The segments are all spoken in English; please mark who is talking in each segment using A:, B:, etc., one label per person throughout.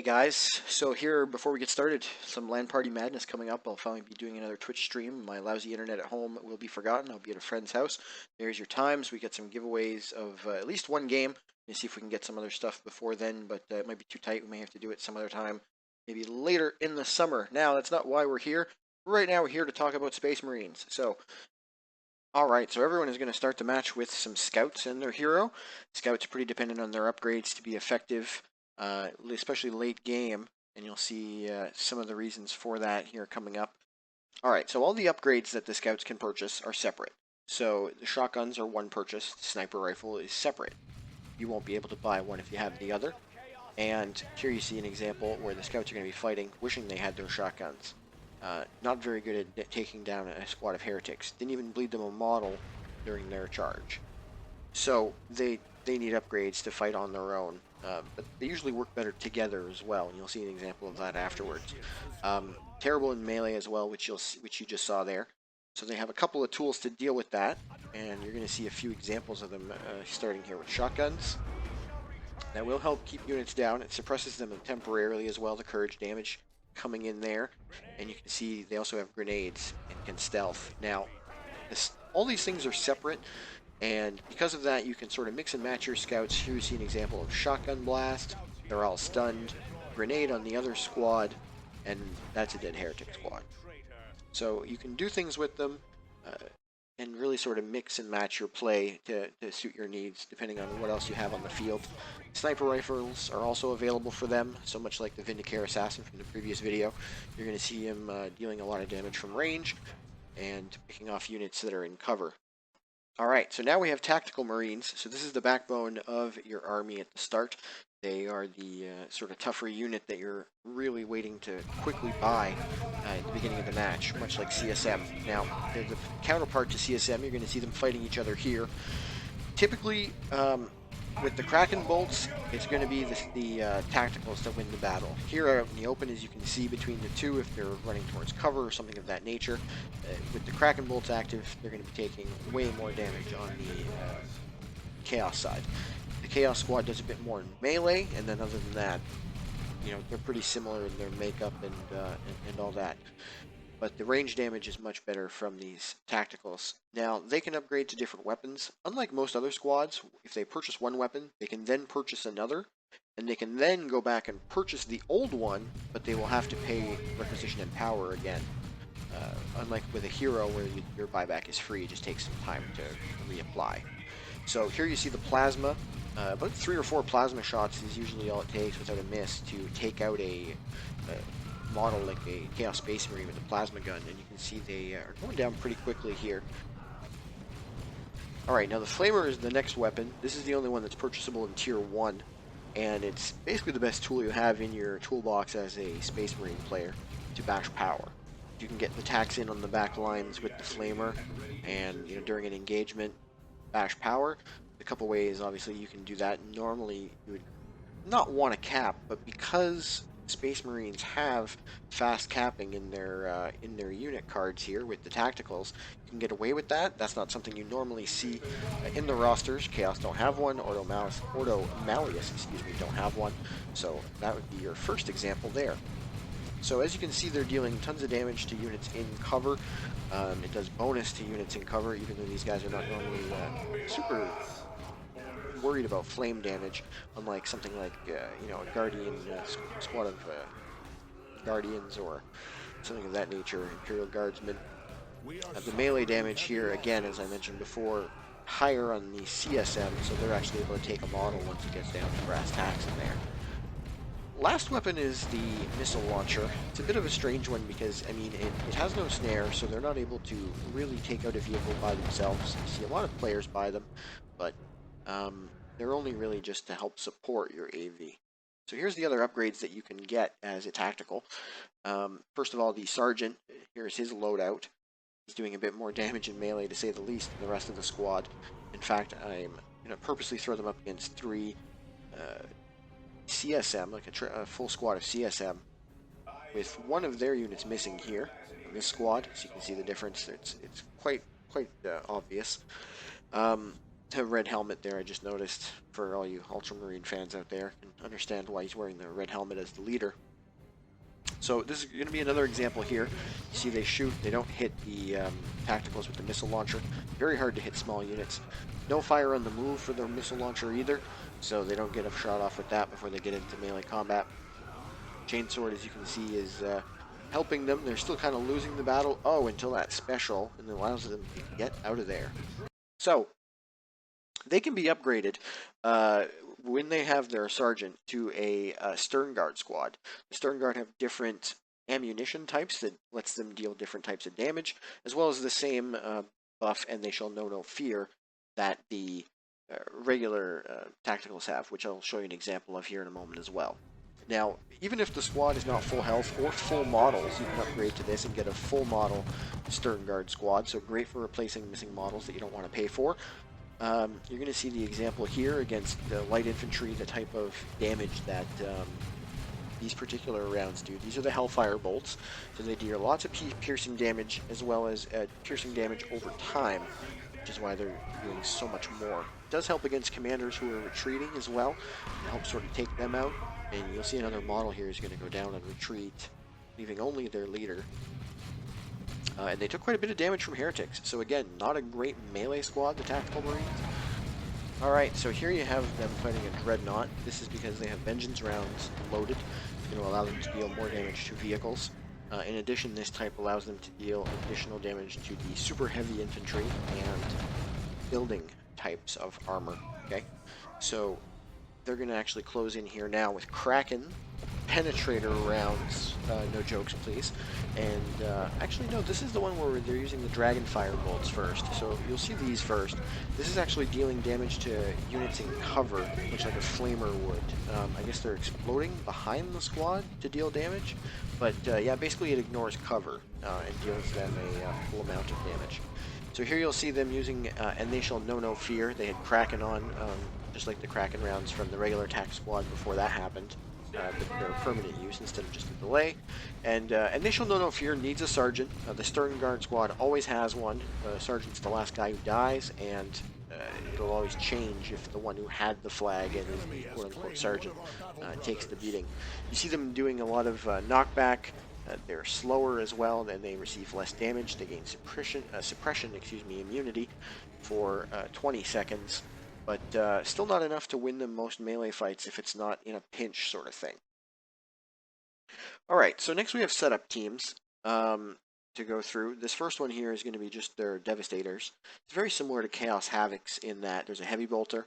A: Hey guys, so here before we get started, some LAN party madness coming up. I'll finally be doing another Twitch stream. My lousy internet at home will be forgotten. I'll be at a friend's house. There's your times. We get some giveaways of at least one game. Let's see if we can get some other stuff before then, but it might be too tight. We may have to do it some other time, maybe later in the summer. Now, that's not why we're here. Right now, we're here to talk about Space Marines. So, alright, so everyone is going to start the match with some scouts and their hero. Scouts are pretty dependent on their upgrades to be effective. Especially late game, and you'll see some of the reasons for that here coming up. Alright, so all the upgrades that the scouts can purchase are separate. So the shotguns are one purchase, the sniper rifle is separate. You won't be able to buy one if you have the other. And here you see an example where the scouts are going to be fighting, wishing they had their shotguns. Not very good at taking down a squad of heretics. Didn't even bleed them a model during their charge. So they need upgrades to fight on their own. But they usually work better together as well, and you'll see an example of that afterwards. Terrible in melee as well, which you just saw there. So they have a couple of tools to deal with that, and you're going to see a few examples of them starting here with shotguns. That will help keep units down. It suppresses them temporarily as well, the courage damage coming in there. And you can see they also have grenades and can stealth. Now, all these things are separate. And because of that, you can sort of mix and match your scouts. Here you see an example of shotgun blast. They're all stunned. Grenade on the other squad, and that's a dead heretic squad. So you can do things with them and really sort of mix and match your play to suit your needs, depending on what else you have on the field. Sniper rifles are also available for them, so much like the Vindicare Assassin from the previous video. You're going to see him dealing a lot of damage from range and picking off units that are in cover. Alright, so now we have Tactical Marines. So this is the backbone of your army at the start. They are the sort of tougher unit that you're really waiting to quickly buy at the beginning of the match, much like CSM. Now, they're the counterpart to CSM. You're going to see them fighting each other here. Typically, with the Kraken bolts, it's going to be the tacticals that win the battle. Here out in the open, as you can see between the two, if they're running towards cover or something of that nature, with the Kraken bolts active, they're going to be taking way more damage on the Chaos side. The Chaos squad does a bit more in melee, and then other than that, you know, they're pretty similar in their makeup and all that. But the range damage is much better from these tacticals. Now, they can upgrade to different weapons. Unlike most other squads, if they purchase one weapon, they can then purchase another, and they can then go back and purchase the old one, but they will have to pay requisition and power again. Unlike with a hero, where your buyback is free, it just takes some time to reapply. So here you see the plasma. About 3 or 4 plasma shots is usually all it takes without a miss to take out a model like a Chaos Space Marine with a plasma gun, and you can see they are going down pretty quickly here. Alright, now the Flamer is the next weapon. This is the only one that's purchasable in Tier 1, and it's basically the best tool you have in your toolbox as a Space Marine player to bash power. You can get the attacks in on the back lines with the Flamer, and during an engagement, bash power. A couple ways, obviously, you can do that. Normally, you would not want to cap, but because Space Marines have fast capping in their unit cards here with the tacticals, you can get away with that. That's not something you normally see in the rosters. Chaos don't have one. Ordo Malleus, don't have one. So that would be your first example there. So as you can see, they're dealing tons of damage to units in cover. It does bonus to units in cover, even though these guys are not normally super worried about flame damage, unlike something like a Guardian squad of Guardians or something of that nature, Imperial Guardsmen. The melee damage here, again, as I mentioned before, higher on the CSM, so they're actually able to take a model once it gets down to brass tacks in there. Last weapon is the missile launcher. It's a bit of a strange one because, I mean, it has no snare, so they're not able to really take out a vehicle by themselves. You see a lot of players buy them, but they're only really just to help support your AV. So here's the other upgrades that you can get as a tactical. First of all, the Sergeant, here's his loadout. He's doing a bit more damage in melee, to say the least, than the rest of the squad. In fact, I'm going to purposely throw them up against 3 CSM, like a full squad of CSM, with one of their units missing here in this squad. So you can see the difference. It's quite obvious. The red helmet there, I just noticed, for all you Ultramarine fans out there, can understand why he's wearing the red helmet as the leader. So this is going to be another example here. You see they shoot, they don't hit the tacticals with the missile launcher. Very hard to hit small units. No fire on the move for the missile launcher either, so they don't get a shot off with that before they get into melee combat. Chainsword, as you can see, is helping them. They're still kind of losing the battle. Oh, until that special, and it allows them to get out of there. So, they can be upgraded when they have their sergeant to a Stern Guard squad. The Stern Guard have different ammunition types that lets them deal different types of damage, as well as the same buff, and they shall know no fear, that the regular tacticals have, which I'll show you an example of here in a moment as well. Now, even if the squad is not full health or full models, you can upgrade to this and get a full model Stern Guard squad, so great for replacing missing models that you don't want to pay for. You're going to see the example here against the light infantry, the type of damage that these particular rounds do. These are the Hellfire bolts, so they deal lots of piercing damage as well as piercing damage over time, which is why they're doing so much more. It does help against commanders who are retreating as well, to help sort of take them out. And you'll see another model here is going to go down and retreat, leaving only their leader. And they took quite a bit of damage from heretics. So again, not a great melee squad, the Tactical Marines. Alright, so here you have them fighting a Dreadnought. This is because they have Vengeance rounds loaded. It's going to allow them to deal more damage to vehicles. In addition, this type allows them to deal additional damage to the super heavy infantry and building types of armor. Okay, so they're going to actually close in here now with Kraken penetrator rounds, no jokes please, and actually no, this is the one where they're using the dragon fire bolts first, so you'll see these first. This is actually dealing damage to units in cover, much like a flamer would. I guess they're exploding behind the squad to deal damage, but yeah, basically it ignores cover and deals them a full amount of damage. So here you'll see them using, and they shall know no fear. They had Kraken on, just like the Kraken rounds from the regular attack squad before that happened. But they're a permanent use instead of just a delay. And they shall know no fear needs a sergeant. The Stern Guard squad always has one. Sergeant's the last guy who dies, and it'll always change if the one who had the flag and is the quote-unquote sergeant takes the beating. You see them doing a lot of knockback. They're slower as well, and they receive less damage. They gain suppression, immunity for 20 seconds. But still not enough to win them most melee fights if it's not in a pinch sort of thing. Alright, so next we have setup teams to go through. This first one here is going to be just their Devastators. It's very similar to Chaos Havocs in that there's a Heavy Bolter,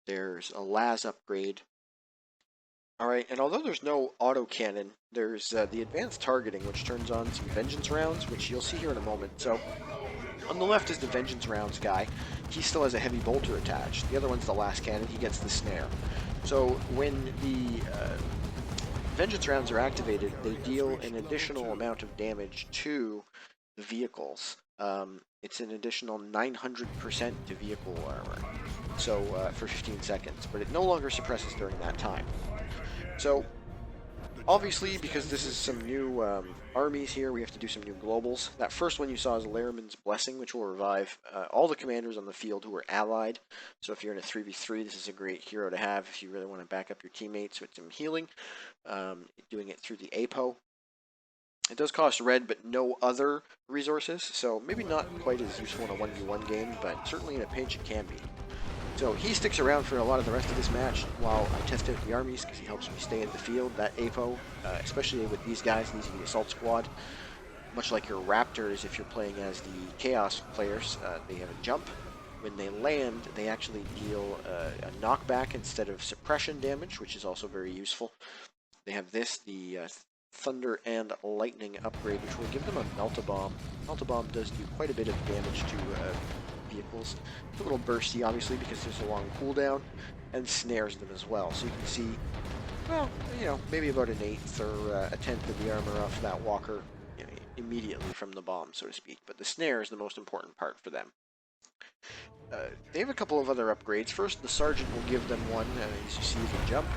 A: there's a Las upgrade. Alright, and although there's no autocannon, there's the Advanced Targeting, which turns on some Vengeance rounds, which you'll see here in a moment. So, on the left is the Vengeance rounds guy. He still has a Heavy Bolter attached. The other one's the Last Cannon. He gets the Snare. So when the Vengeance rounds are activated, they deal an additional amount of damage to the vehicles. It's an additional 900% to vehicle armor. So for 15 seconds, but it no longer suppresses during that time. So obviously, because this is some new armies here, we have to do some new globals. That first one you saw is Laramyn's Blessing, which will revive all the commanders on the field who are allied. So if you're in a 3v3, this is a great hero to have if you really want to back up your teammates with some healing. Doing it through the APO. It does cost red, but no other resources, so maybe not quite as useful in a 1v1 game, but certainly in a pinch it can be. So he sticks around for a lot of the rest of this match while I test out the armies because he helps me stay in the field. That APO, especially with these guys, these are the assault squad. Much like your Raptors, if you're playing as the Chaos players, they have a jump. When they land, they actually deal a knockback instead of suppression damage, which is also very useful. They have this, the Thunder and Lightning upgrade, which will give them a Melt-A-Bomb. Melt-A-Bomb does do quite a bit of damage to vehicles. It's a little bursty, obviously, because there's a long cooldown, and snares them as well. So you can see, well, you know, maybe about an eighth or a tenth of the armor off that walker, you know, immediately from the bomb, so to speak. But the snare is the most important part for them. They have a couple of other upgrades. First, the Sergeant will give them one, as you see, the jump.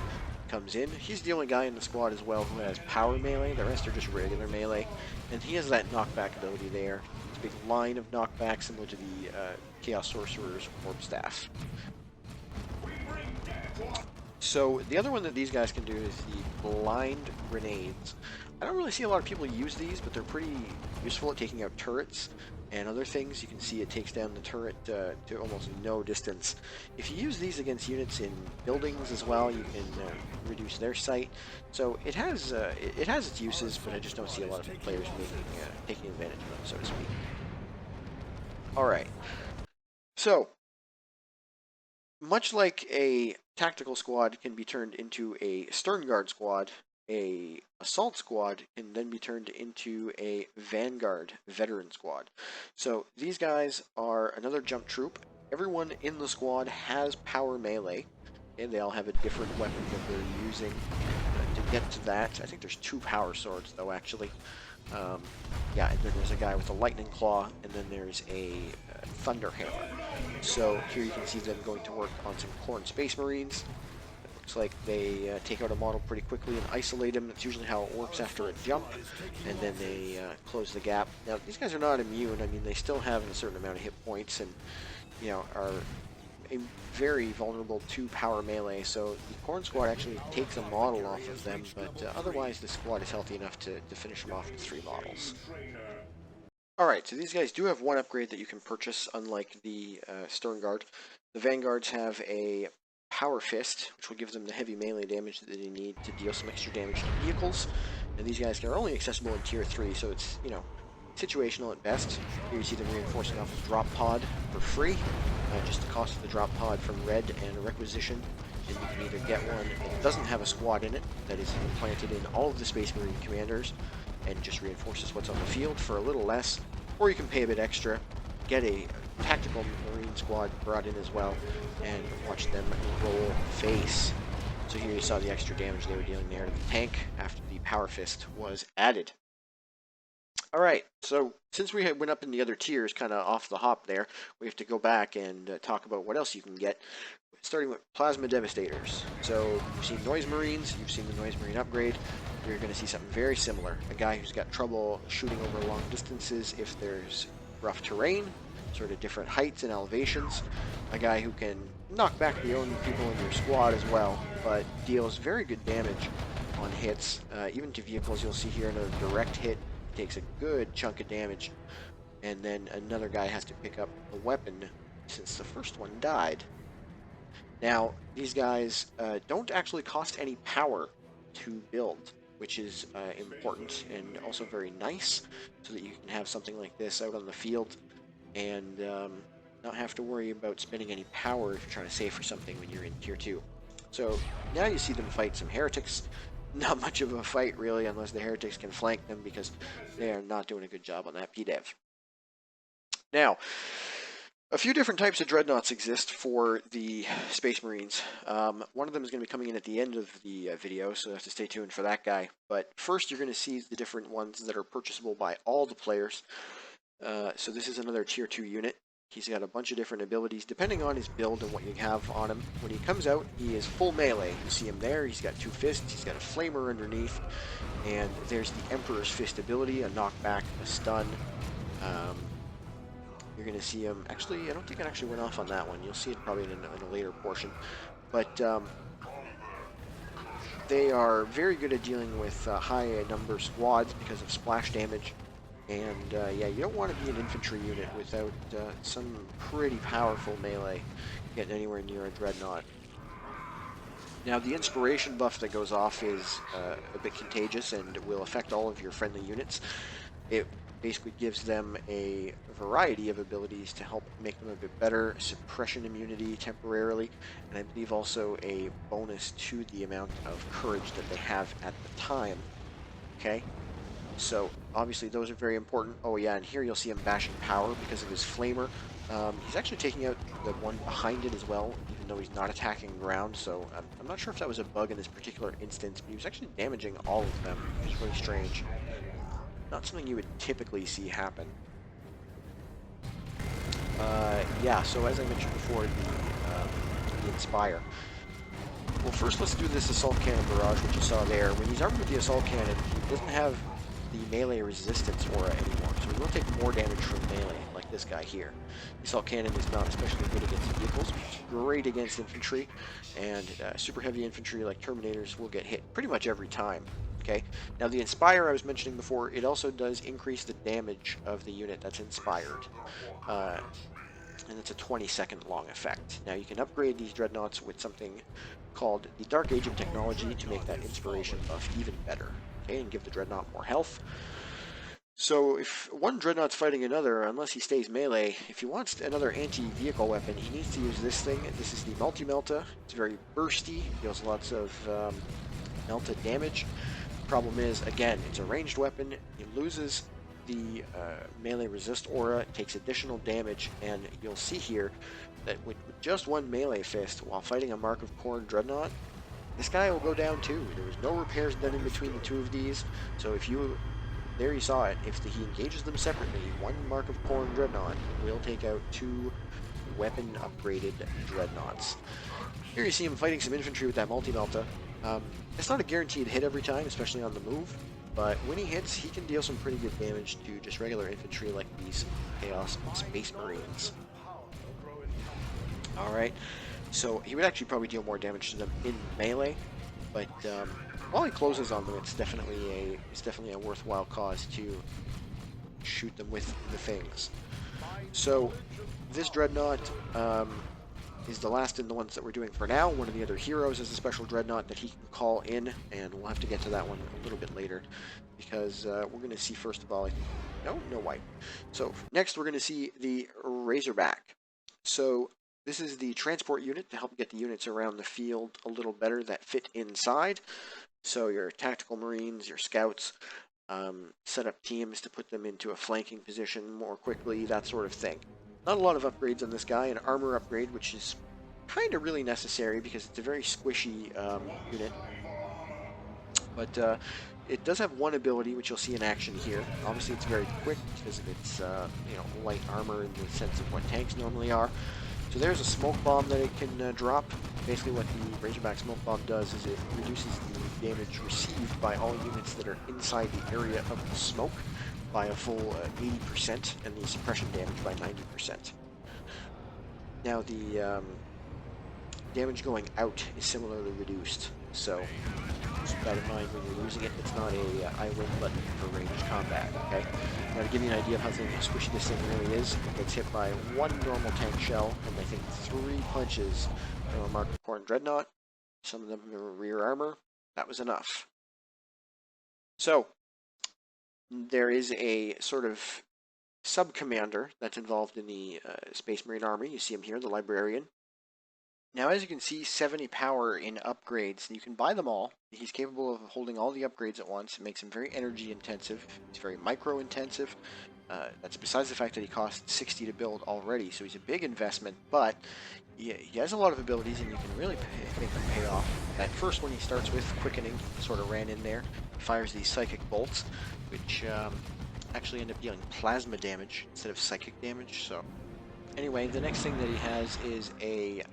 A: comes in. He's the only guy in the squad as well who has power melee. The rest are just regular melee. And he has that knockback ability there. It's a big line of knockback similar to the Chaos Sorcerer's Orb Staff. So the other one that these guys can do is the blind grenades. I don't really see a lot of people use these, but they're pretty useful at taking out turrets and other things. You can see it takes down the turret to almost no distance. If you use these against units in buildings as well, you can reduce their sight. So it has its uses, but I just don't see a lot of players taking advantage of them, so to speak. All right. So much like a tactical squad can be turned into a stern guard squad, a assault squad can then be turned into a vanguard veteran squad. So these guys are another jump troop. Everyone in the squad has power melee, and they all have a different weapon that they're using to get to that. I think there's 2 power swords though, actually. Yeah, and then there's a guy with a lightning claw, and then there's a thunder hammer. So here you can see them going to work on some Khorne Space Marines. It looks like they take out a model pretty quickly and isolate him. That's usually how it works after a jump, and then they close the gap. Now these guys are not immune. I mean, they still have a certain amount of hit points, and are very vulnerable to power melee. So the Khorne squad actually takes a model off of them, but otherwise the squad is healthy enough to finish them off with 3 models. Alright, so these guys do have one upgrade that you can purchase, unlike the Stern Guard. The Vanguards have a Power Fist, which will give them the heavy melee damage that they need to deal some extra damage to vehicles. And these guys are only accessible in Tier 3, so it's, situational at best. Here you see them reinforcing off a drop pod for free. Just the cost of the drop pod from Red and a requisition. And you can either get one that doesn't have a squad in it, that is implanted in all of the Space Marine commanders, and just reinforces what's on the field for a little less, or you can pay a bit extra, get a tactical Marine squad brought in as well, and watch them roll face. So here you saw the extra damage they were dealing there to the tank after the Power Fist was added. Alright, so since we went up in the other tiers, kind of off the hop there, we have to go back and talk about what else you can get, starting with Plasma Devastators. So you've seen Noise Marines, you've seen the Noise Marine upgrade. You're going to see something very similar. A guy who's got trouble shooting over long distances if there's rough terrain, sort of different heights and elevations. A guy who can knock back the own people in your squad as well, but deals very good damage on hits. Even to vehicles, you'll see here in a direct hit, takes a good chunk of damage. And then another guy has to pick up a weapon since the first one died. Now, these guys don't actually cost any power to build, which is important and also very nice, so that you can have something like this out on the field and not have to worry about spending any power if you're trying to save for something when you're in Tier 2. So now you see them fight some heretics. Not much of a fight, really, unless the heretics can flank them, because they are not doing a good job on that PDEV. Now, a few different types of dreadnoughts exist for the Space Marines. One of them is going to be coming in at the end of the video, so you have to stay tuned for that guy. But first, you're going to see the different ones that are purchasable by all the players. So this is another Tier 2 unit. He's got a bunch of different abilities, depending on his build and what you have on him. When he comes out, he is full melee. You see him there, he's got 2 fists, he's got a flamer underneath, and there's the Emperor's Fist ability, a knockback, a stun. You're going to see him, actually, I don't think it actually went off on that one. You'll see it probably in a later portion. But they are very good at dealing with high number squads because of splash damage. And yeah, you don't want to be an infantry unit without some pretty powerful melee getting anywhere near a dreadnought. Now, the inspiration buff that goes off is a bit contagious and will affect all of your friendly units. It basically gives them a variety of abilities to help make them a bit better, suppression immunity temporarily, and I believe also a bonus to the amount of courage that they have at the time. Okay? So, obviously, those are very important. Oh, yeah, and here you'll see him bashing power because of his flamer. He's actually taking out the one behind it as well, even though he's not attacking ground, so I'm not sure if that was a bug in this particular instance, but he was actually damaging all of them, which is really strange. Not something you would typically see happen. Yeah, so as I mentioned before, the Inspire. Well, first let's do this assault cannon barrage, which you saw there. When he's armed with the assault cannon, he doesn't have the melee resistance aura anymore, so he will take more damage from melee, like this guy here. The assault cannon is not especially good against vehicles, but it's great against infantry, and super heavy infantry like Terminators will get hit pretty much every time. Okay, now the Inspire I was mentioning before, it also does increase the damage of the unit that's inspired. And it's a 20-second long effect. Now you can upgrade these dreadnoughts with something called the Dark Agent technology to make that inspiration buff even better, okay, and give the dreadnought more health. So if one dreadnought's fighting another, unless he stays melee, if he wants another anti-vehicle weapon, he needs to use this thing. This is the Multi-Melta. It's very bursty, deals lots of melted damage. Problem is, again, it's a ranged weapon. He loses the melee resist aura, takes additional damage, and you'll see here that with just one melee fist while fighting a Mark of Khorne dreadnought, this guy will go down too. There was no repairs done in between the two of these, so if you, there you saw it, if he engages them separately, one Mark of Khorne dreadnought will take out two weapon upgraded dreadnoughts. Here you see him fighting some infantry with that multi-melta. It's not a guaranteed hit every time, especially on the move, but when he hits, he can deal some pretty good damage to just regular infantry like these Chaos Space Marines. Alright, so he would actually probably deal more damage to them in melee, but while he closes on them, it's definitely a worthwhile cause to shoot them with the things. So this dreadnought is the last in the ones that we're doing for now. One of the other heroes is a special dreadnought that he can call in, and we'll have to get to that one a little bit later, because we're going to see, first of all, no white. So next we're going to see the Razorback. So this is the transport unit to help get the units around the field a little better that fit inside. So your tactical marines, your scouts, set up teams to put them into a flanking position more quickly, that sort of thing. Not a lot of upgrades on this guy. An armor upgrade, which is kind of really necessary because it's a very squishy unit. But it does have one ability, which you'll see in action here. Obviously, it's very quick because of its light armor in the sense of what tanks normally are. So there's a smoke bomb that it can drop. Basically, what the Razorback smoke bomb does is it reduces the damage received by all units that are inside the area of the smoke by a full 80%, and the suppression damage by 90%. Now the damage going out is similarly reduced, so keep that in mind when you're using it. It's not a I win button for ranged combat, okay? Now to give you an idea of how squishy this thing really is, it gets hit by one normal tank shell, and I think 3 punches from a Mark of Khorne dreadnought. Some of them are rear armor. That was enough. So there is a sort of sub-commander that's involved in the Space Marine Army. You see him here, the Librarian. Now, as you can see, 70 power in upgrades, and you can buy them all. He's capable of holding all the upgrades at once. It makes him very energy intensive. He's very micro intensive. That's besides the fact that he costs 60 to build already, so he's a big investment, but he has a lot of abilities, and you can really make them pay off. That first one he starts with, Quickening, sort of ran in there. He fires these psychic bolts, which actually end up dealing plasma damage instead of psychic damage. So anyway, the next thing that he has is a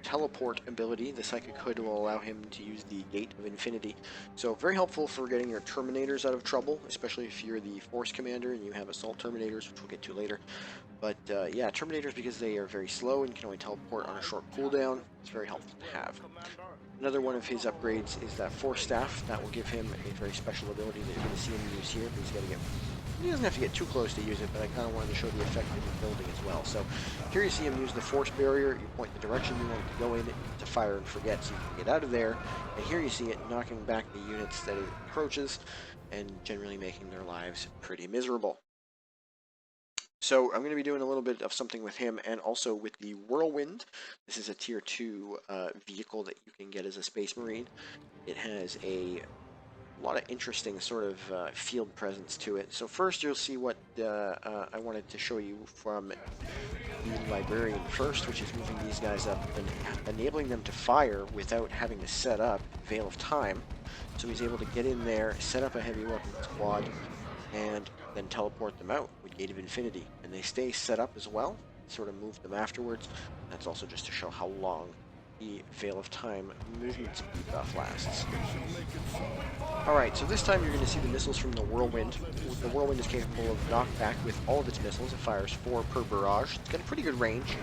A: teleport ability. The Psychic Hood will allow him to use the Gate of Infinity. So very helpful for getting your Terminators out of trouble, especially if you're the Force Commander and you have Assault Terminators, which we'll get to later. But yeah, Terminators, because they are very slow and can only teleport on a short cooldown, it's very helpful to have. Another one of his upgrades is that Force Staff. That will give him a very special ability that you're going to see him use here, but he doesn't have to get too close to use it, but I kind of wanted to show the effect of the building as well. So here you see him use the Force Barrier. You point the direction you want it to go in to fire and forget, so you can get out of there. And here you see it knocking back the units that it approaches and generally making their lives pretty miserable. So I'm going to be doing a little bit of something with him and also with the Whirlwind. This is a tier 2 vehicle that you can get as a Space Marine. It has a lot of interesting sort of field presence to it. So first you'll see what I wanted to show you from the Librarian first, which is moving these guys up and enabling them to fire without having to set up Veil of Time. So he's able to get in there, set up a heavy weapon squad, and then teleport them out with Gate of Infinity. And they stay set up as well, sort of move them afterwards. That's also just to show how long the Veil of Time movement speed buff lasts. Alright, so this time you're going to see the missiles from the Whirlwind. The Whirlwind is capable of knockback with all of its missiles. It fires 4 per barrage. It's got a pretty good range.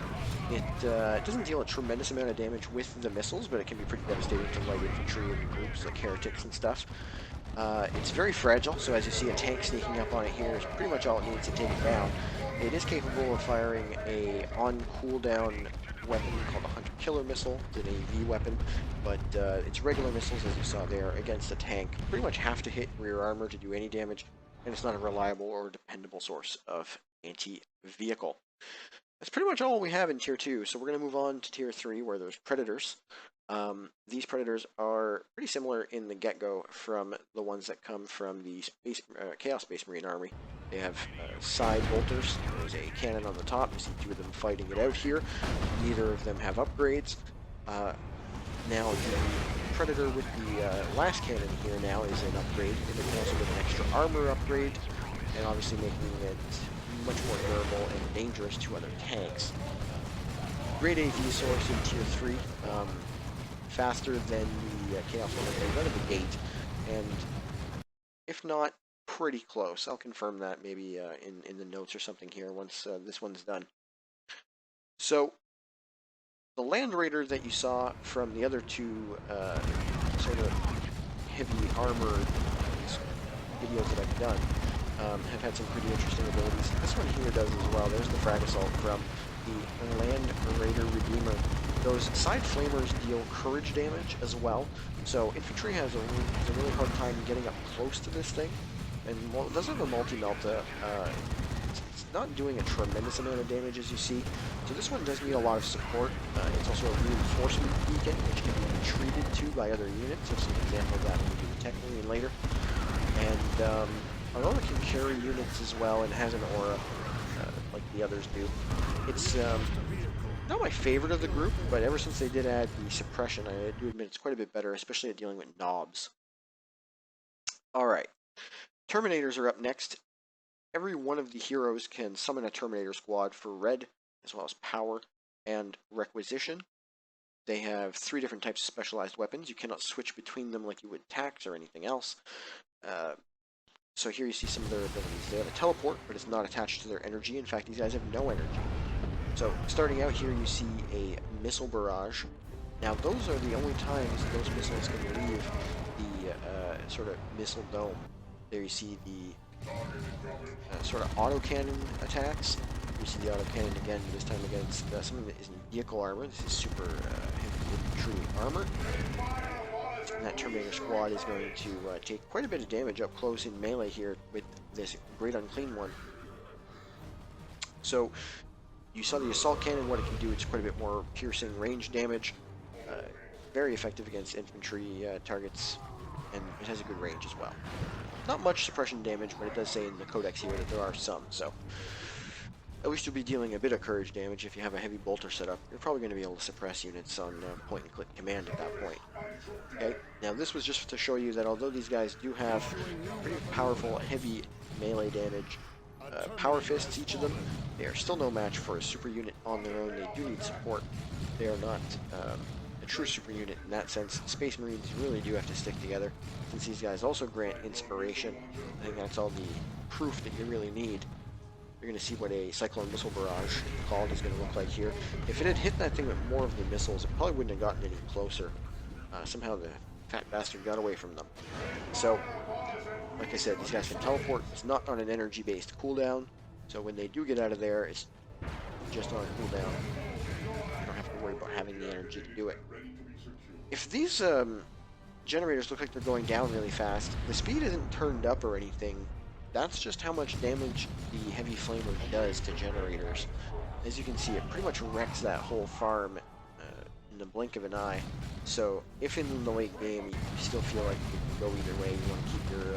A: It doesn't deal a tremendous amount of damage with the missiles, but it can be pretty devastating to light infantry and groups like heretics and stuff. It's very fragile, so as you see a tank sneaking up on it here is pretty much all it needs to take it down. It is capable of firing a on-cooldown weapon called a Hunter Killer missile. It's an AV weapon, but its regular missiles, as you saw there, against a tank pretty much have to hit rear armor to do any damage, and it's not a reliable or dependable source of anti-vehicle. That's pretty much all we have in Tier 2, so we're going to move on to Tier 3, where there's Predators. These Predators are pretty similar in the get-go from the ones that come from the Chaos Space Marine Army. They have side bolters. There's a cannon on the top. You see 2 of them fighting it out here. Neither of them have upgrades. Now the Predator with the last cannon here now is an upgrade. And it can also get an extra armor upgrade, and obviously making it much more durable and dangerous to other tanks. Great AV source in Tier 3. Faster than the Chaos one right at the gate, and if not, pretty close. I'll confirm that maybe in the notes or something here once this one's done. So, the Land Raider that you saw from the other 2 sort of heavy armor videos that I've done have had some pretty interesting abilities. This one here does as well. There's the Frag Assault from the Land Raider Redeemer. Those side flamers deal courage damage as well, so infantry has a really hard time getting up close to this thing. And those are the multi-melta. It's not doing a tremendous amount of damage, as you see. So this one does need a lot of support. It's also a reinforcement beacon, which can be retreated to by other units. There's an example of that when we do the tech marine later. And although it can carry units as well and has an aura like the others do, it's not my favorite of the group, but ever since they did add the suppression, I do admit it's quite a bit better, especially at dealing with knobs. Alright, Terminators are up next. Every one of the heroes can summon a Terminator squad for red, as well as power and requisition. They have 3 different types of specialized weapons. You cannot switch between them like you would tax or anything else. So here you see some of their abilities. They have a teleport, but it's not attached to their energy. In fact, these guys have no energy. So, starting out here, you see a missile barrage. Now, those are the only times those missiles can leave the sort of missile dome. There you see the sort of autocannon attacks. You see the autocannon again, this time against something that isn't vehicle armor. This is super heavy infantry armor. And that Terminator squad is going to take quite a bit of damage up close in melee here with this Great Unclean one. So, you saw the assault cannon, what it can do, it's quite a bit more piercing range damage. Very effective against infantry targets, and it has a good range as well. Not much suppression damage, but it does say in the codex here that there are some, so at least you'll be dealing a bit of courage damage if you have a heavy bolter set up. You're probably going to be able to suppress units on point-and-click command at that point. Okay, now this was just to show you that although these guys do have pretty powerful, heavy melee damage, power fists, each of them, they are still no match for a super unit on their own. They do need support. They are not a true super unit in that sense. Space Marines really do have to stick together, since these guys also grant inspiration. I think that's all the proof that you really need. You're going to see what a Cyclone Missile Barrage called is going to look like here. If it had hit that thing with more of the missiles, it probably wouldn't have gotten any closer. Somehow the fat bastard got away from them. So, like I said, these guys can teleport. It's not on an energy-based cooldown, so when they do get out of there, it's just on a cooldown. You don't have to worry about having the energy to do it. If these generators look like they're going down really fast, the speed isn't turned up or anything. That's just how much damage the Heavy Flamer does to generators. As you can see, it pretty much wrecks that whole farm in the blink of an eye. So if in the late game you still feel like you can go either way, you want to keep your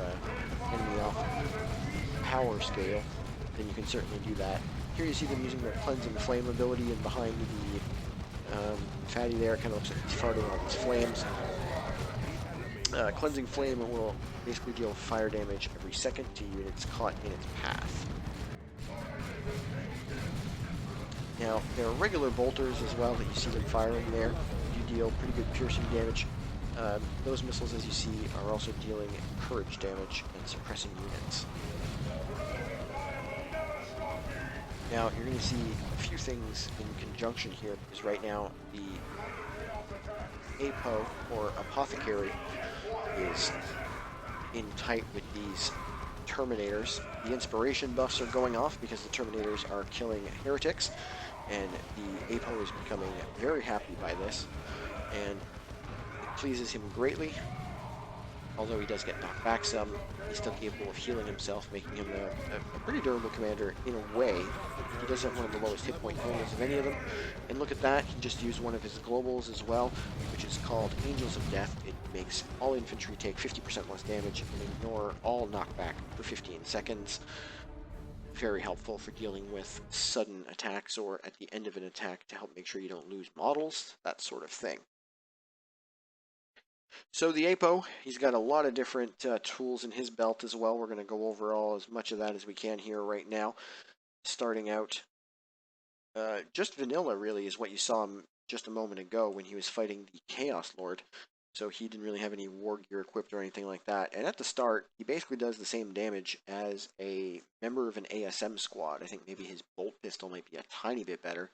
A: enemy off power scale, then you can certainly do that. Here you see them using their Cleansing Flame ability, and behind the fatty there, it kind of looks like he's farting all these flames. Cleansing Flame will basically deal fire damage every second to units caught in its path. Now, there are regular bolters as well that you see them firing there. You deal pretty good piercing damage. Those missiles, as you see, are also dealing courage damage and suppressing units. Now, you're going to see a few things in conjunction here, because right now the APO, or Apothecary, is in tight with these Terminators. The inspiration buffs are going off because the Terminators are killing heretics, and the APO is becoming very happy by this, and it pleases him greatly. Although he does get knocked back some, he's still capable of healing himself, making him a pretty durable commander in a way. He does have one of the lowest hit point totals of any of them. And look at that, he just used one of his globals as well, which is called Angels of Death. It makes all infantry take 50% less damage and ignore all knockback for 15 seconds. Very helpful for dealing with sudden attacks or at the end of an attack to help make sure you don't lose models, that sort of thing. So the APO, he's got a lot of different tools in his belt as well. We're going to go over as much of that as we can here right now. Starting out, just vanilla really is what you saw him just a moment ago when he was fighting the Chaos Lord. So he didn't really have any war gear equipped or anything like that. And at the start, he basically does the same damage as a member of an ASM squad. I think maybe his bolt pistol might be a tiny bit better.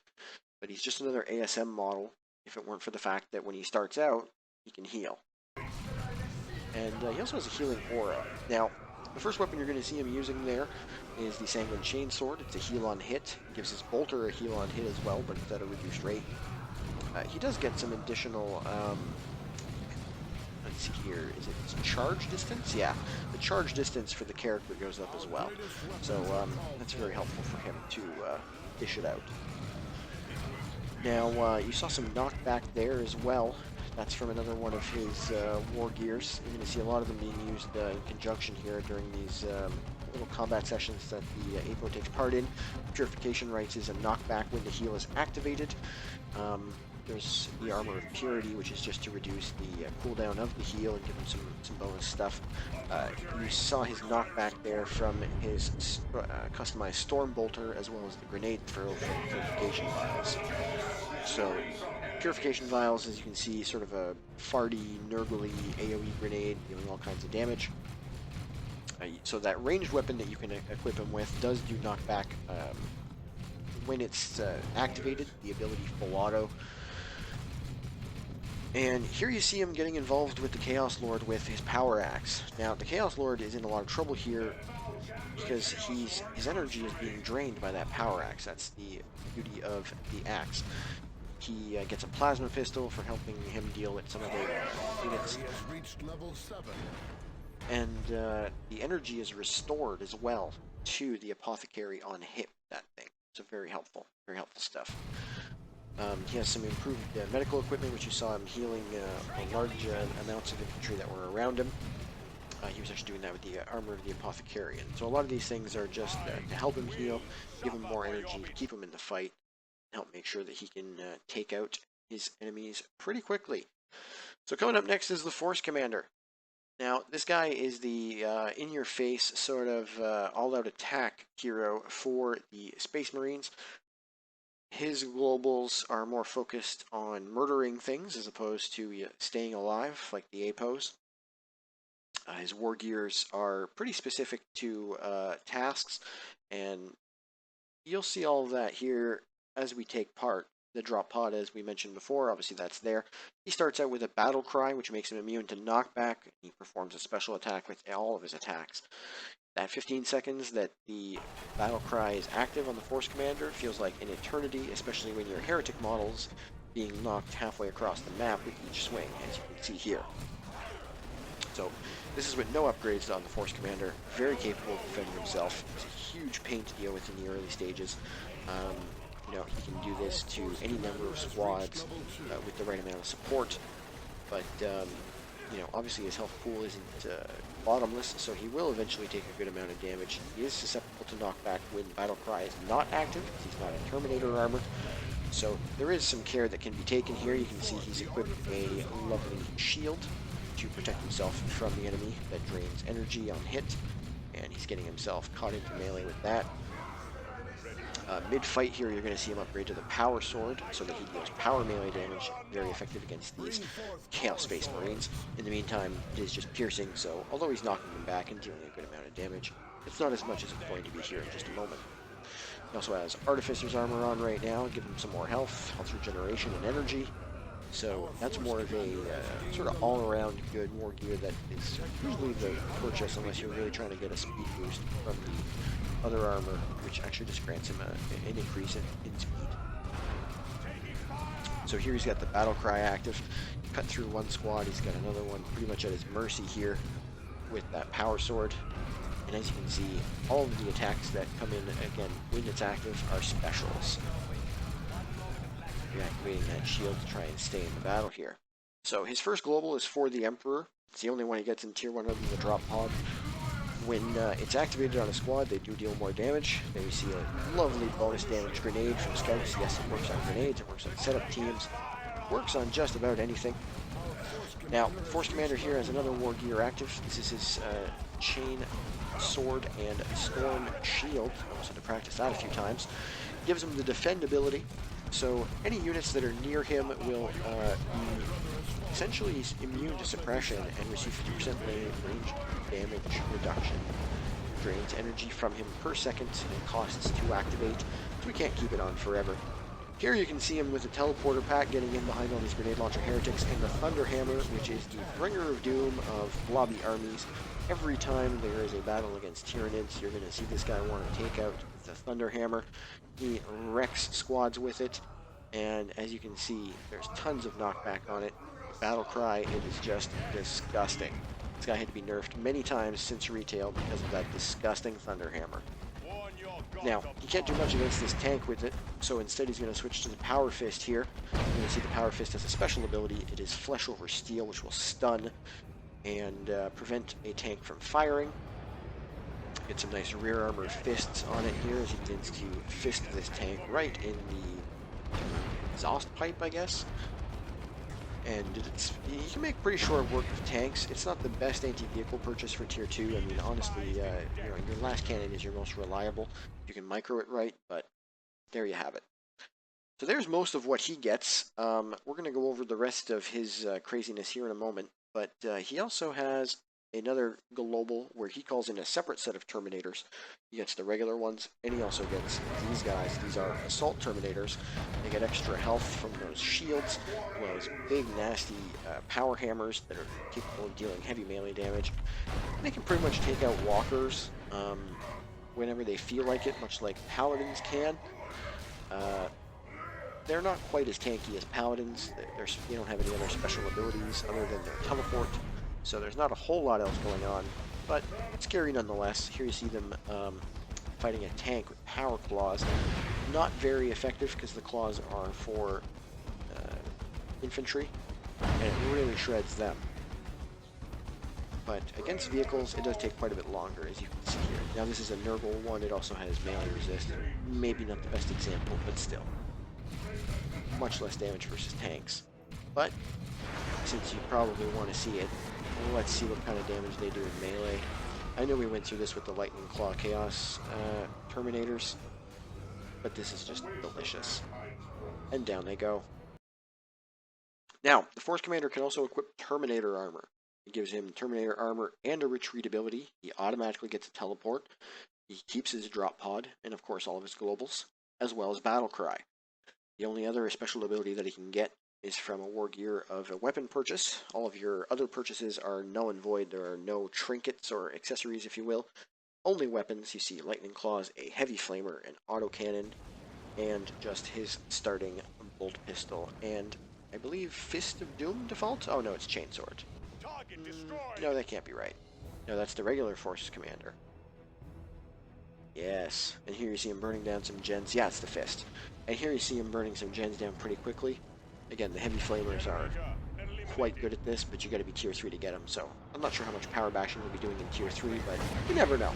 A: But he's just another ASM model, if it weren't for the fact that when he starts out, he can heal. And he also has a healing aura. Now, the first weapon you're going to see him using there is the Sanguine Chainsword. It's a heal on hit. It gives his bolter a heal on hit as well, but it's at a reduced rate. He does get some additional, let's see here, is it charge distance? Yeah, the charge distance for the character goes up as well. So that's very helpful for him to dish it out. Now, you saw some knockback there as well. That's from another one of his war gears. You're going to see a lot of them being used in conjunction here during these little combat sessions that the APO takes part in. Purification Rites is a knockback when the heal is activated. There's the Armor of Purity, which is just to reduce the cooldown of the heal and give him some bonus stuff. You saw his knockback there from his customized Storm Bolter, as well as the Grenade Throw from Purification Vials. So, Purification Vials, as you can see, sort of a farty, nurgly AoE grenade, dealing all kinds of damage. So that ranged weapon that you can equip him with does do knockback when it's activated, the ability Full Auto. And here you see him getting involved with the Chaos Lord with his Power Axe. Now, the Chaos Lord is in a lot of trouble here because his energy is being drained by that Power Axe. That's the beauty of the axe. He gets a plasma pistol for helping him deal with some other units. And the energy is restored as well to the Apothecary on hit with that thing. So very helpful stuff. He has some improved medical equipment, which you saw him healing large amounts of infantry that were around him. He was actually doing that with the Armor of the Apothecarian. So a lot of these things are just to help him heal, give him more energy, keep him in the fight, help make sure that he can take out his enemies pretty quickly. So coming up next is the Force Commander. Now, this guy is the in-your-face sort of all-out attack hero for the Space Marines. His globals are more focused on murdering things as opposed to staying alive, like the APOs. His war gears are pretty specific to tasks, and you'll see all of that here as we take part. The drop pod, as we mentioned before, obviously that's there. He starts out with a battle cry, which makes him immune to knockback. He performs a special attack with all of his attacks. That 15 seconds that the battle cry is active on the Force Commander feels like an eternity, especially when your heretic models being knocked halfway across the map with each swing, as you can see here. So this is with no upgrades on the Force Commander. Very capable of defending himself. It's a huge pain to deal with in the early stages. You know, he can do this to any number of squads with the right amount of support, but you know, obviously his health pool isn't bottomless, so he will eventually take a good amount of damage. He is susceptible to knockback when Battle Cry is not active, because he's not in Terminator armor, so there is some care that can be taken here. You can see he's equipped a lovely shield to protect himself from the enemy that drains energy on hit, and he's getting himself caught into melee with that. Mid-fight here, you're going to see him upgrade to the Power Sword, so that he deals power melee damage, very effective against these Chaos Space Marines. In the meantime, it is just piercing, so although he's knocking them back and dealing a good amount of damage, it's not as much as it's going to be here in just a moment. He also has Artificer's Armor on right now, give him some more health regeneration, and energy. So that's more of a sort of all-around good war gear that is usually the purchase unless you're really trying to get a speed boost from the other armor, which actually just grants him an increase in speed. So here he's got the Battle Cry active. Cut through one squad, he's got another one pretty much at his mercy here with that Power Sword. And as you can see, all of the attacks that come in, again, when it's active, are specials. You're activating that shield to try and stay in the battle here. So his first global is for the Emperor. It's the only one he gets in Tier 1 other than the drop pod. When it's activated on a squad, they do deal more damage. Then we see a lovely bonus damage grenade from Scouts. Yes, it works on grenades, it works on setup teams, it works on just about anything. Now, Force Commander here has another war gear active. This is his Chain Sword and Storm Shield. I almost had to practice that a few times. Gives him the defend ability. So any units that are near him will be essentially immune to suppression and receive 50% range damage reduction. Drains energy from him per second and costs to activate, so we can't keep it on forever. Here you can see him with the teleporter pack getting in behind all these grenade launcher heretics, and the Thunder Hammer, which is the bringer of doom of blobby armies. Every time there is a battle against Tyranids, you're going to see this guy want to take out the Thunder Hammer. He wrecks squads with it, and as you can see, there's tons of knockback on it. Battle Cry, it is just disgusting. This guy had to be nerfed many times since retail because of that disgusting Thunder Hammer. Now, he can't do much against this tank with it, so instead he's going to switch to the Power Fist here. You're going to see the Power Fist has a special ability. It is Flesh over Steel, which will stun and prevent a tank from firing. Get some nice rear armor fists on it here as he begins to fist this tank right in the exhaust pipe, I guess. And you can make pretty short work with tanks. It's not the best anti-vehicle purchase for Tier 2. I mean, honestly, your last cannon is your most reliable. You can micro it right, but there you have it. So there's most of what he gets. We're going to go over the rest of his craziness here in a moment, but he also has another global where he calls in a separate set of Terminators. He gets the regular ones, and he also gets these guys. These are Assault Terminators. They get extra health from those shields, as well as big, nasty power hammers that are capable of dealing heavy melee damage. And they can pretty much take out walkers whenever they feel like it, much like Paladins can. They're not quite as tanky as Paladins. They don't have any other special abilities other than their teleport. So there's not a whole lot else going on, but it's scary nonetheless. Here you see them fighting a tank with power claws. Not very effective because the claws are for infantry, and it really shreds them. But against vehicles, it does take quite a bit longer, as you can see here. Now this is a Nurgle one. It also has melee resist. Maybe not the best example, but still. Much less damage versus tanks. But since you probably want to see it, let's see what kind of damage they do in melee. I know we went through this with the Lightning Claw Chaos Terminators, but this is just delicious. And down they go. Now, the Force Commander can also equip Terminator Armor. It gives him Terminator Armor and a retreat ability. He automatically gets a teleport. He keeps his drop pod, and of course all of his globals, as well as Battle Cry. The only other special ability that he can get is from a war gear of a weapon purchase. All of your other purchases are null and void. There are no trinkets or accessories, if you will. Only weapons. You see Lightning Claws, a heavy flamer, an autocannon, and just his starting bolt pistol. And I believe Fist of Doom default? Oh no, it's Chainsword. No, that can't be right. No, that's the regular Forces Commander. Yes, and here you see him burning down some gens. Yeah, it's the Fist. And here you see him burning some gens down pretty quickly. Again, the heavy flamers are quite good at this, but you got to be Tier 3 to get them, so I'm not sure how much power bashing we'll be doing in Tier 3, but you never know.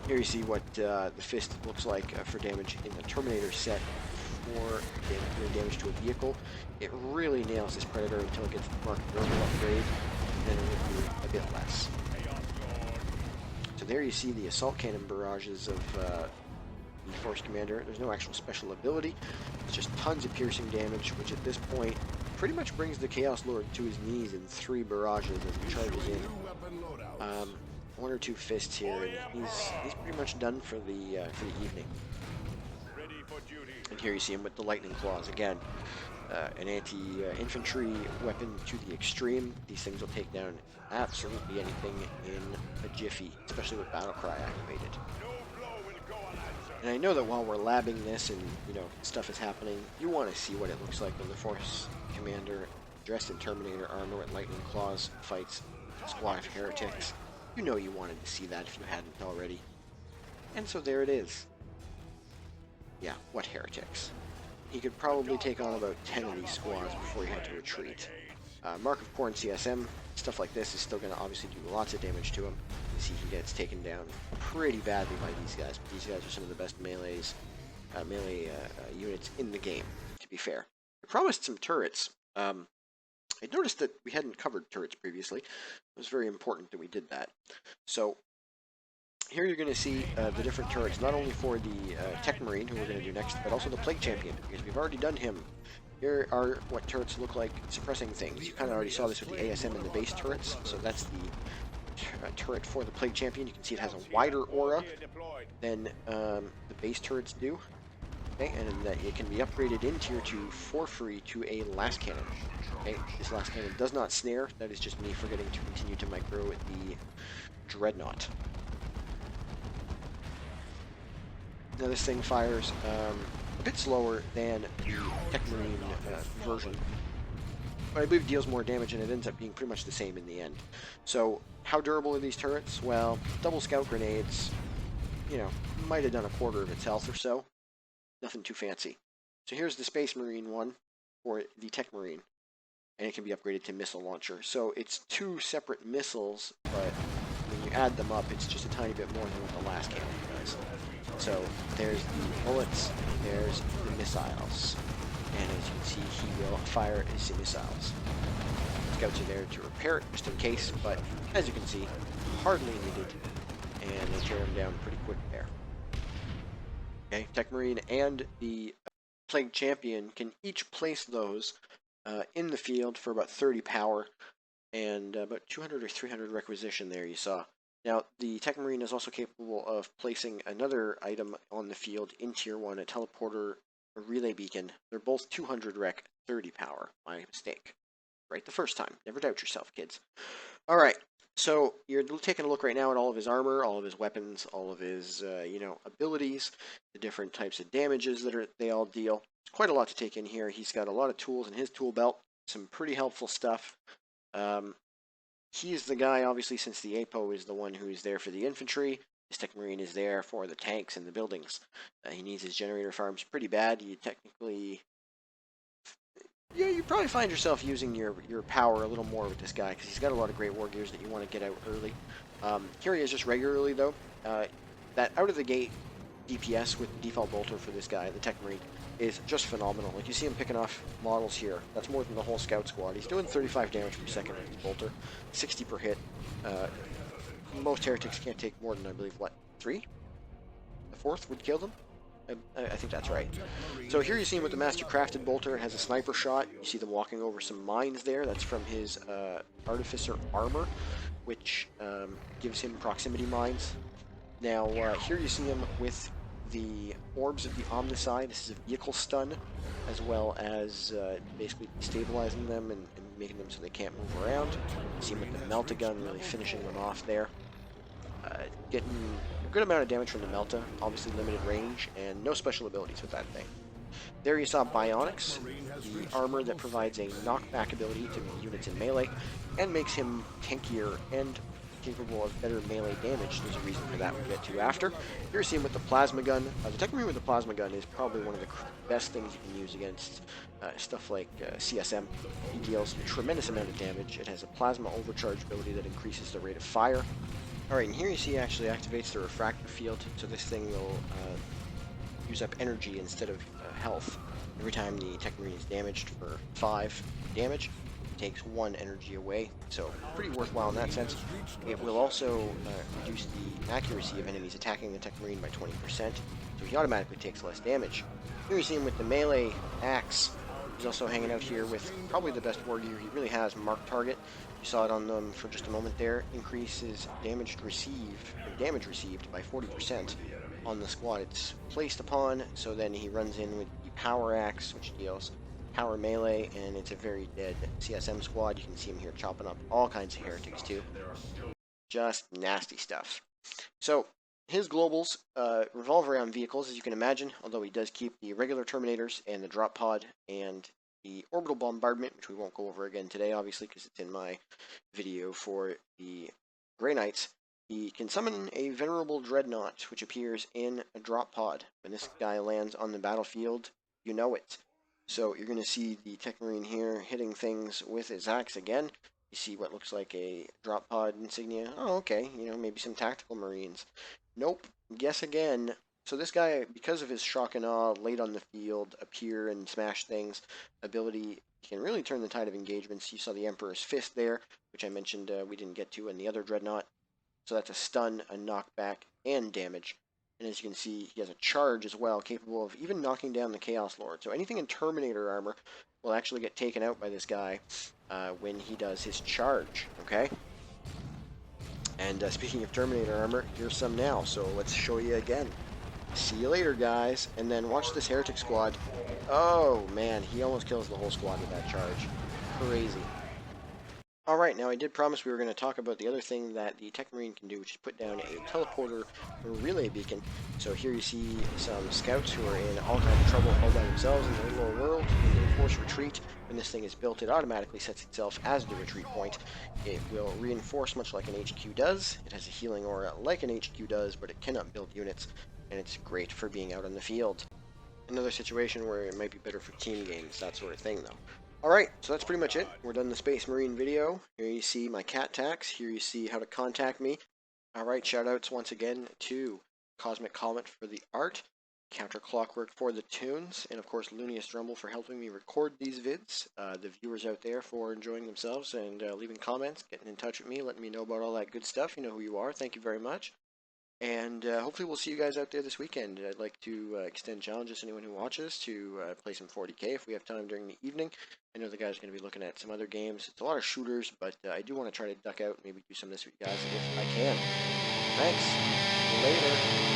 A: Here you see what the Fist looks like for damage in the Terminator set for doing damage to a vehicle. It really nails this Predator until it gets the Mark Normal upgrade, and then it will be a bit less. So there you see the assault cannon barrages of the Force Commander. There's no actual special ability. It's just tons of piercing damage, which at this point pretty much brings the Chaos Lord to his knees in 3 barrages as he charges in. One or two fists here, and he's pretty much done for the evening. And here you see him with the lightning claws again. An anti-infantry weapon to the extreme. These things will take down absolutely anything in a jiffy, especially with Battlecry activated. And I know that while we're labbing this and, you know, stuff is happening, you want to see what it looks like when the Force Commander, dressed in Terminator armor with lightning claws, fights a squad of heretics. You know you wanted to see that if you hadn't already. And so there it is. Yeah, what heretics? He could probably take on about 10 of these squads before he had to retreat. Mark of Corn CSM, stuff like this is still going to obviously do lots of damage to him. You see he gets taken down pretty badly by these guys, but these guys are some of the best melee units in the game, to be fair. I promised some turrets. I noticed that we hadn't covered turrets previously. It was very important that we did that. So here you're going to see the different turrets, not only for the Tech Marine, who we're going to do next, but also the Plague Champion, because we've already done him. Here are what turrets look like suppressing things. You kind of already saw this with the ASM and the base turrets, so that's the turret for the Plague Champion. You can see it has a wider aura than the base turrets do. Okay, and that it can be upgraded in Tier 2 for free to a Last Cannon. Okay, this Last Cannon does not snare. That is just me forgetting to continue to micro with the Dreadnought. Now this thing fires a bit slower than the Tech Marine version, but I believe deals more damage, and it ends up being pretty much the same in the end. So how durable are these turrets? Well, double scout grenades, you know, might have done a quarter of its health or so. Nothing too fancy. So here's the Space Marine one for the Tech Marine, and it can be upgraded to missile launcher. So it's 2 separate missiles, but when you add them up, it's just a tiny bit more than what the last cannon does. So there's the bullets, there's the missiles, and as you can see, he will fire his missiles. Scouts are there to repair it, just in case, but as you can see, hardly needed, and they tear him down pretty quick there. Okay, Tech Marine and the Plague Champion can each place those in the field for about 30 power, and about 200 or 300 requisition there you saw. Now, the Tech Marine is also capable of placing another item on the field in Tier 1, a teleporter, a relay beacon. They're both 200 rec, 30 power. My mistake. Right the first time. Never doubt yourself, kids. Alright, so you're taking a look right now at all of his armor, all of his weapons, all of his, abilities, the different types of damages that they all deal. It's quite a lot to take in here. He's got a lot of tools in his tool belt, some pretty helpful stuff. He's the guy, obviously, since the APO is the one who's there for the infantry. His Tech Marine is there for the tanks and the buildings. He needs his generator farms pretty bad. You technically... Yeah, you probably find yourself using your power a little more with this guy, because he's got a lot of great war gears that you want to get out early. Here he is just regularly, though. That out-of-the-gate DPS with default bolter for this guy, the Tech Marine, is just phenomenal. Like, you see him picking off models here. That's more than the whole scout squad. He's doing 35 damage per second with his bolter, 60 per hit. Most heretics can't take more than, I believe, what, 3? The 4th would kill them? I think that's right. So here you see him with the Master Crafted bolter. It has a sniper shot. You see them walking over some mines there. That's from his Artificer armor, which gives him proximity mines. Now, here you see him with the Orbs of the Omnicide. This is a vehicle stun, as well as basically stabilizing them and making them so they can't move around. You see him with the Melta-Gun really finishing them off there. Getting a good amount of damage from the Melta, obviously limited range, and no special abilities with that thing. There you saw Bionics, the armor that provides a knockback ability to units in melee, and makes him tankier and capable of better melee damage. There's a reason for that we'll get to after. Here you see him with the Plasma Gun. The Tech Marine with the Plasma Gun is probably one of the best things you can use against stuff like CSM. He deals a tremendous amount of damage. It has a Plasma Overcharge ability that increases the rate of fire. Alright, and here you see it actually activates the refractor field, so this thing will use up energy instead of health every time the Tech Marine is damaged for 5 damage. takes 1 energy away, so pretty worthwhile in that sense. It will also reduce the accuracy of enemies attacking the Tech Marine by 20%, so he automatically takes less damage. Here you see him with the melee axe. He's also hanging out here with probably the best war gear he really has, Mark Target. You saw it on them for just a moment there. Increases damage received by 40% on the squad it's placed upon, so then he runs in with the power axe, which deals power melee, and it's a very dead CSM squad. You can see him here chopping up all kinds of heretics too. Just nasty stuff. So his globals revolve around vehicles, as you can imagine, although he does keep the regular Terminators and the drop pod and the orbital bombardment, which we won't go over again today, obviously, because it's in my video for the Grey Knights. He can summon a venerable dreadnought, which appears in a drop pod. When this guy lands on the battlefield, you know it. So you're going to see the Tech Marine here hitting things with his axe again. You see what looks like a drop pod insignia. Oh, okay, you know, maybe some tactical Marines. Nope, guess again. So this guy, because of his shock and awe, late on the field, appear and smash things ability, can really turn the tide of engagements. You saw the Emperor's Fist there, which I mentioned we didn't get to in the other Dreadnought. So that's a stun, a knockback, and damage. And as you can see, he has a charge as well, capable of even knocking down the Chaos Lord. So anything in Terminator armor will actually get taken out by this guy when he does his charge, okay? And speaking of Terminator armor, here's some now, so let's show you again. See you later, guys. And then watch this Heretic squad. Oh, man, he almost kills the whole squad with that charge. Crazy. Alright, now I did promise we were going to talk about the other thing that the Tech Marine can do, which is put down a teleporter relay beacon. So here you see some scouts who are in all kinds of trouble all by themselves in their little world. They force retreat. When this thing is built, it automatically sets itself as the retreat point. It will reinforce much like an HQ does. It has a healing aura like an HQ does, but it cannot build units, and it's great for being out on the field. Another situation where it might be better for team games, that sort of thing, though. Alright, so that's pretty much it. We're done the Space Marine video. Here you see my cat tax. Here you see how to contact me. Alright, shoutouts once again to Cosmic Comet for the art, Counter Clockwork for the tunes, and of course Looniest Rumble for helping me record these vids. The viewers out there for enjoying themselves and leaving comments, getting in touch with me, letting me know about all that good stuff. You know who you are. Thank you very much. And hopefully we'll see you guys out there this weekend. I'd like to extend challenges to anyone who watches to play some 40k if we have time during the evening. I know the guys are going to be looking at some other games. It's a lot of shooters, but I do want to try to duck out and maybe do some of this with you guys if I can. Thanks. Later.